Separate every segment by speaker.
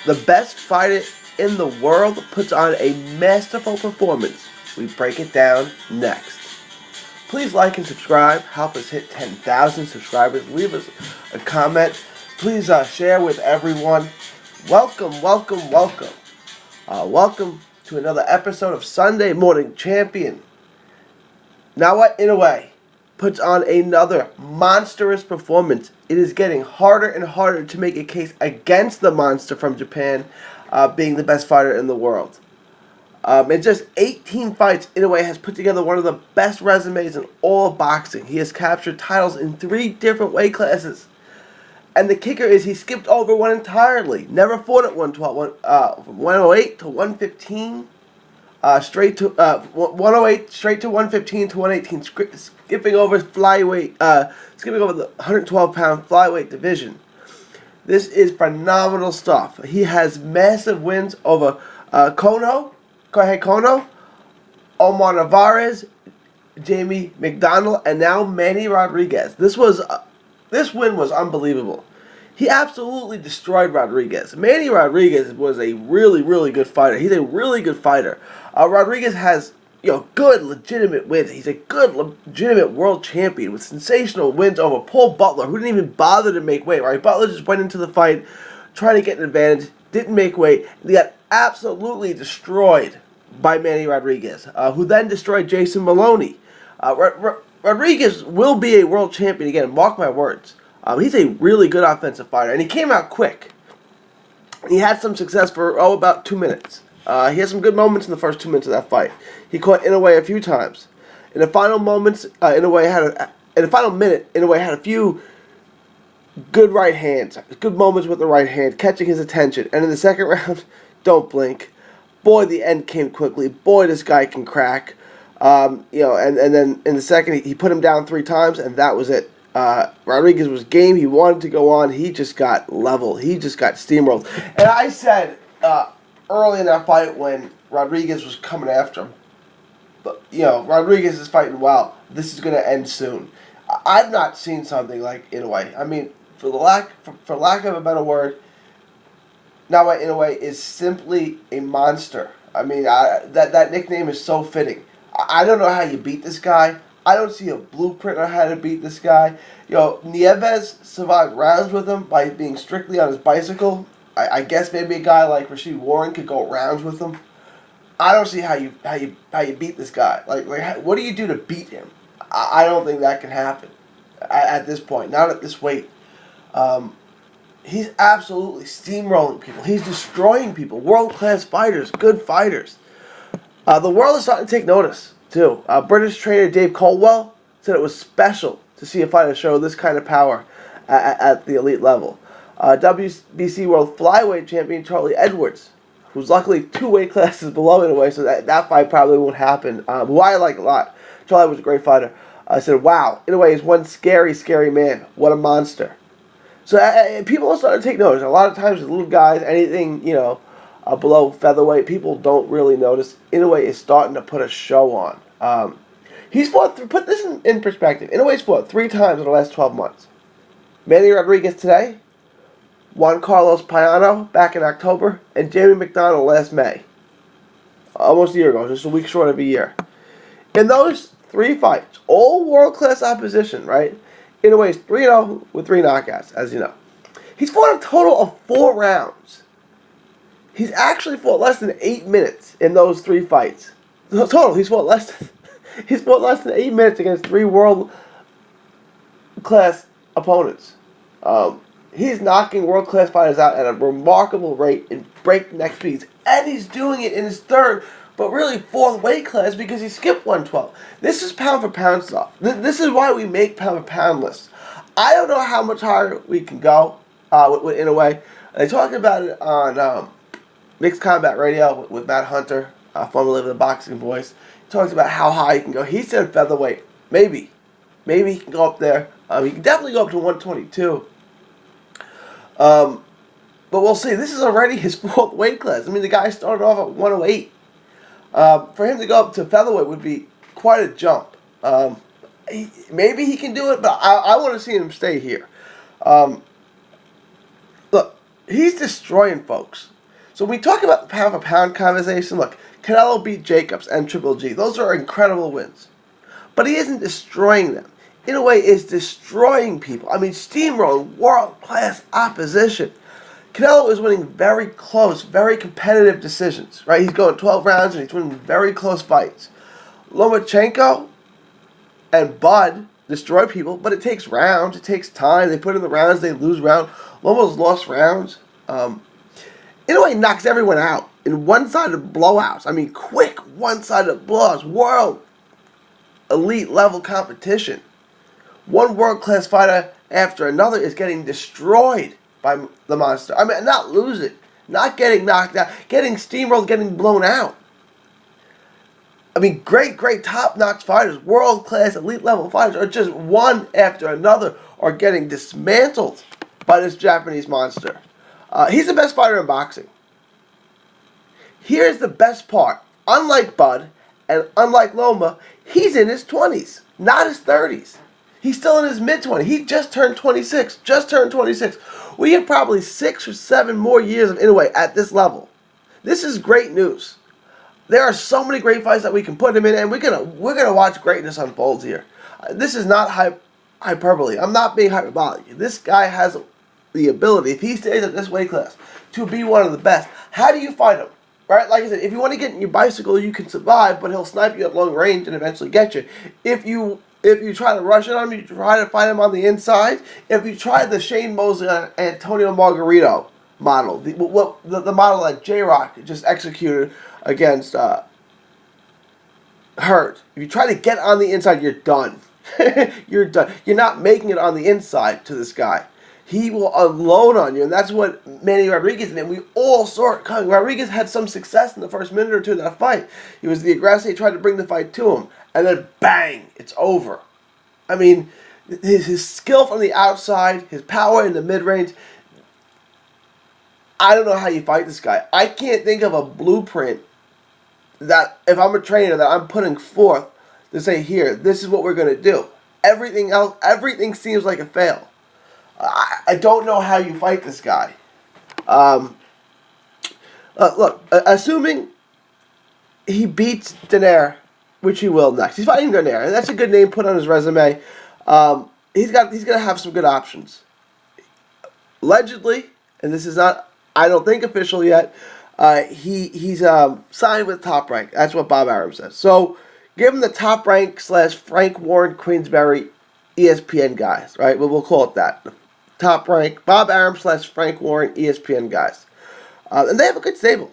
Speaker 1: The best fighter in the world puts on a masterful performance. We break it down next. Please like and subscribe. Help us hit 10,000 subscribers. Leave us a comment. Please share with everyone. Welcome, welcome, welcome. Welcome to another episode of Sunday Morning Champion. Naoya Inoue puts on another monstrous performance. It is getting harder and harder to make a case against the monster from Japan being the best fighter in the world. In just 18 fights, Inoue has put together one of the best resumes in all of boxing. He has captured titles in 3 different weight classes. And the kicker is he skipped over one entirely. Never fought at 112, from 108 to 115, straight to 108, straight to 115 to 118, skipping over flyweight, skipping over the 112-pound flyweight division. This is phenomenal stuff. He has massive wins over Kono, Omar Navarez, Jamie McDonald, and now Manny Rodriguez. This win was unbelievable. He absolutely destroyed Rodriguez. Manny Rodriguez was a really, really good fighter. He's a really good fighter. Rodriguez has good, legitimate wins. He's a good, legitimate world champion with sensational wins over Paul Butler, who didn't even bother to make weight. Right? Butler just went into the fight trying to get an advantage, didn't make weight, and he got absolutely destroyed by Manny Rodriguez, who then destroyed Jason Maloney. Rodriguez will be a world champion again, mark my words. He's a really good offensive fighter, and he came out quick. He had some success for, about 2 minutes. He had some good moments in the first 2 minutes of that fight. He caught Inoue a few times. In the final moments, in the final minute, Inoue had a few good right hands, good moments with the right hand, catching his attention. And in the second round, don't blink. Boy, the end came quickly. Boy, this guy can crack. And then in the second, he put him down 3 times, and that was it. Rodriguez was game. He wanted to go on. He just got leveled. He just got steamrolled. And I said early in that fight when Rodriguez was coming after him, but Rodriguez is fighting well. This is going to end soon. I've not seen something like Inoue. I mean, for lack of a better word, Naoya Inoue is simply a monster. I mean, that nickname is so fitting. I don't know how you beat this guy. I don't see a blueprint on how to beat this guy. Nieves survived rounds with him by being strictly on his bicycle. I guess maybe a guy like Rashid Warren could go rounds with him. I don't see how you beat this guy. What do you do to beat him? I don't think that can happen at this point. Not at this weight. He's absolutely steamrolling people. He's destroying people. World-class fighters, good fighters. The world is starting to take notice, too. British trainer Dave Caldwell said it was special to see a fighter show this kind of power at the elite level. WBC World Flyweight Champion Charlie Edwards, who's luckily 2 weight classes below Inoue, so that fight probably won't happen, who I like a lot. Charlie was a great fighter. Said, wow, Inoue is one scary, scary man. What a monster. So people are starting to take notice. A lot of times, little guys, anything, below featherweight, people don't really notice. Inoue is starting to put a show on. He's fought, put this in perspective, Inoue's fought 3 times in the last 12 months. Manny Rodriguez today, Juan Carlos Payano back in October, and Jamie McDonald last May. Almost a year ago, just a week short of a year. In those 3 fights, all world-class opposition, right? Inoue's 3-0 with 3 knockouts, as you know. He's fought a total of 4 rounds. He's actually fought less than 8 minutes in those 3 fights. Total, he's fought less than 8 minutes against 3 world-class opponents. He's knocking world-class fighters out at a remarkable rate in breakneck speeds. And he's doing it in his 3rd, but really 4th weight class because he skipped 112. This is pound-for-pound stuff. This is why we make pound-for-pound lists. I don't know how much higher we can go with Inoue. They talked about it on Mixed Combat Radio with Matt Hunter, formerly of the Boxing Voice. He talks about how high he can go. He said featherweight. Maybe he can go up there. He can definitely go up to 122. But we'll see. This is already his 4th weight class. I mean, the guy started off at 108. For him to go up to featherweight would be quite a jump. Maybe he can do it, but I want to see him stay here. Look, He's destroying folks. So when we talk about the pound for pound conversation, look, Canelo beat Jacobs and Triple G. Those are incredible wins. But he isn't destroying them. Inoue is destroying people. I mean, steamrolling world-class opposition. Canelo is winning very close, very competitive decisions, right? He's going 12 rounds and he's winning very close fights. Lomachenko and Bud destroy people, but it takes rounds. It takes time. They put in the rounds. They lose rounds. Lomo's lost rounds. Inoue knocks everyone out in one-sided blowouts. I mean, quick one-sided blowouts. World elite level competition. One world-class fighter after another is getting destroyed by the monster. I mean, not losing, not getting knocked out, getting steamrolled, getting blown out. I mean, great top-notch fighters, world-class, elite-level fighters are just one after another are getting dismantled by this Japanese monster. He's the best fighter in boxing. Here's the best part. Unlike Bud and unlike Loma, he's in his 20s, not his 30s. He's still in his mid-20s. He just turned 26. We have probably 6 or 7 more years of Inoue at this level. This is great news. There are so many great fights that we can put him in, and we're gonna watch greatness unfold here. This is not hyperbole. I'm not being hyperbolic. This guy has the ability, if he stays at this weight class, to be one of the best. How do you fight him? Right? Like I said, if you want to get in your bicycle, you can survive, but he'll snipe you at long range and eventually get you. If you try to rush it on him, you try to fight him on the inside. If you try the Shane Mosley and Antonio Margarito model, the model that J-Rock just executed against Hurt. If you try to get on the inside, you're done. You're done. You're not making it on the inside to this guy. He will unload on you, and that's what Manny Rodriguez did. And we all saw it coming. Rodriguez had some success in the first minute or two of that fight. He was the aggressor. He tried to bring the fight to him, and then bang, it's over. I mean, his skill from the outside, his power in the mid-range, I don't know how you fight this guy. I can't think of a blueprint that, if I'm a trainer, that I'm putting forth to say, here, this is what we're going to do. Everything else, everything seems like a fail. I don't know how you fight this guy. Look, assuming he beats Donaire, which he will next. He's fighting Donaire, and that's a good name put on his resume. He's going to have some good options. Allegedly, and this is not, I don't think, official yet, he's signed with Top Rank. That's what Bob Arum says. So give him the Top Rank / Frank Warren Queensberry ESPN guys, right? We'll call it that. Top Rank, Bob Arum / Frank Warren ESPN guys. And they have a good stable.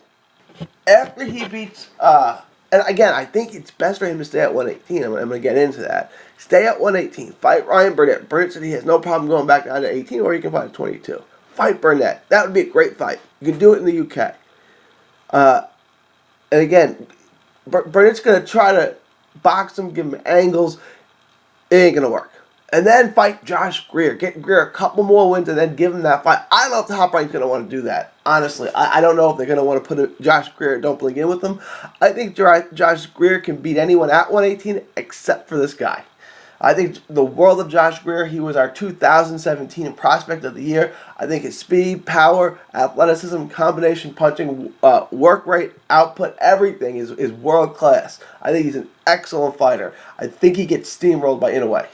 Speaker 1: After he beats, and again, I think it's best for him to stay at 118. I'm going to get into that. Stay at 118. Fight Ryan Burnett. Burnett said he has no problem going back down to 18, or he can fight at 22. Fight Burnett. That would be a great fight. You can do it in the UK. And again, Burnett's going to try to box him, give him angles. It ain't going to work. And then fight Josh Greer. Get Greer a couple more wins and then give him that fight. I don't know if the Top Rank's going to want to do that. Honestly, I don't know if they're going to want to put Josh Greer Don't Blink in with him. I think Josh Greer can beat anyone at 118 except for this guy. I think the world of Josh Greer. He was our 2017 Prospect of the Year. I think his speed, power, athleticism, combination punching, work rate, output, everything is world class. I think he's an excellent fighter. I think he gets steamrolled by Inoue.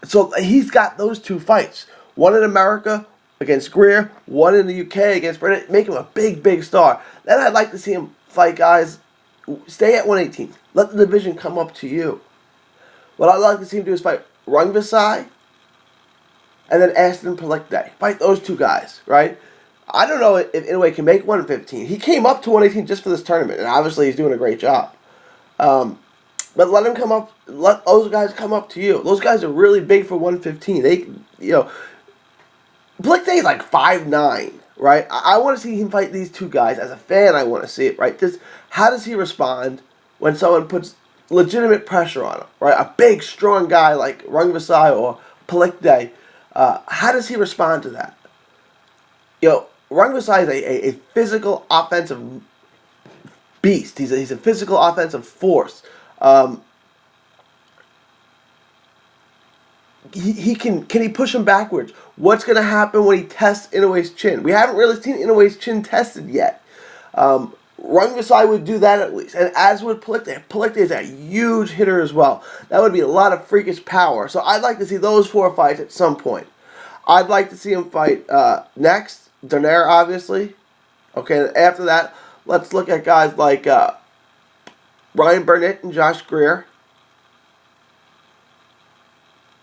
Speaker 1: So he's got those 2 fights. One in America against Greer, one in the UK against Burnett. Make him a big star. Then I'd like to see him fight guys. Stay at 118. Let the division come up to you. What I'd like to see him do is fight Rungvisai and then Aston Palikdei. Fight those 2 guys, right? I don't know if Inoue can make 115. He came up to 118 just for this tournament, and obviously he's doing a great job. But let him come up. Let those guys come up to you. Those guys are really big for 115. Palikdei is like 5'9", right? I want to see him fight these 2 guys. As a fan, I want to see it, right? Just how does he respond when someone puts legitimate pressure on him, right? A big, strong guy like Rungvisai or Palikdei. How does he respond to that? Rungvisai is a physical offensive beast. He's a physical offensive force. he can he push him backwards? What's going to happen when he tests Inoue's chin? We haven't really seen Inoue's chin tested yet. Rungvisai would do that at least, and as would Palikte. Palikte is a huge hitter as well. That would be a lot of freakish power. So I'd like to see those 4 fights at some point. I'd like to see him fight next, Donaire, obviously. Okay, after that, let's look at guys like Ryan Burnett and Josh Greer.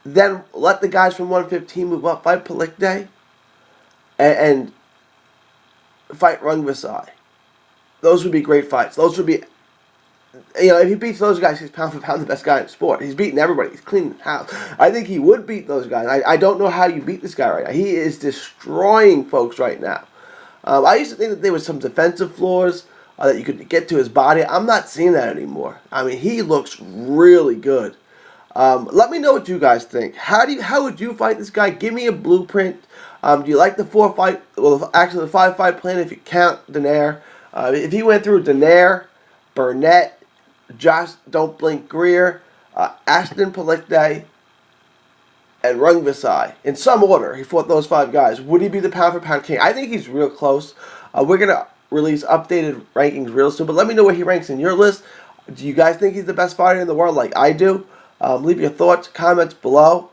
Speaker 1: Then let the guys from 115 move up, fight Palikte, and fight Rungvisai. Those would be great fights. Those would be, if he beats those guys, he's pound for pound the best guy in the sport. He's beating everybody. He's cleaning the house. I think he would beat those guys. I don't know how you beat this guy right now. He is destroying folks right now. I used to think that there was some defensive flaws that you could get to his body. I'm not seeing that anymore. I mean, he looks really good. Let me know what you guys think. How would you fight this guy? Give me a blueprint. Do you like the 5-fight plan if you count Donaire? If he went through Donaire, Burnett, Josh Don't Blink Greer, Ashton Palikte, and Rungvisai, in some order, he fought those 5 guys. Would he be the pound-for-pound king? I think he's real close. We're going to release updated rankings real soon, but let me know where he ranks in your list. Do you guys think he's the best fighter in the world like I do? Leave your thoughts, comments below.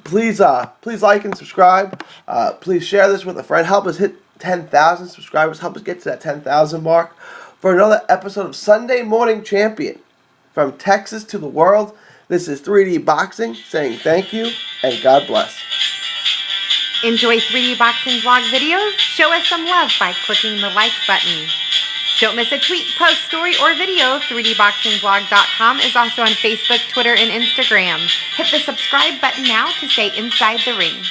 Speaker 1: Please like and subscribe. Please share this with a friend. Help us hit 10,000 subscribers. Help us get to that 10,000 mark for another episode of Sunday Morning Champion. From Texas to the world, this is 3D Boxing saying thank you and God bless.
Speaker 2: Enjoy 3D Boxing vlog videos? Show us some love by clicking the like button. Don't miss a tweet, post, story, or video. 3dboxingvlog.com is also on Facebook, Twitter, and Instagram. Hit the subscribe button now to stay inside the ring.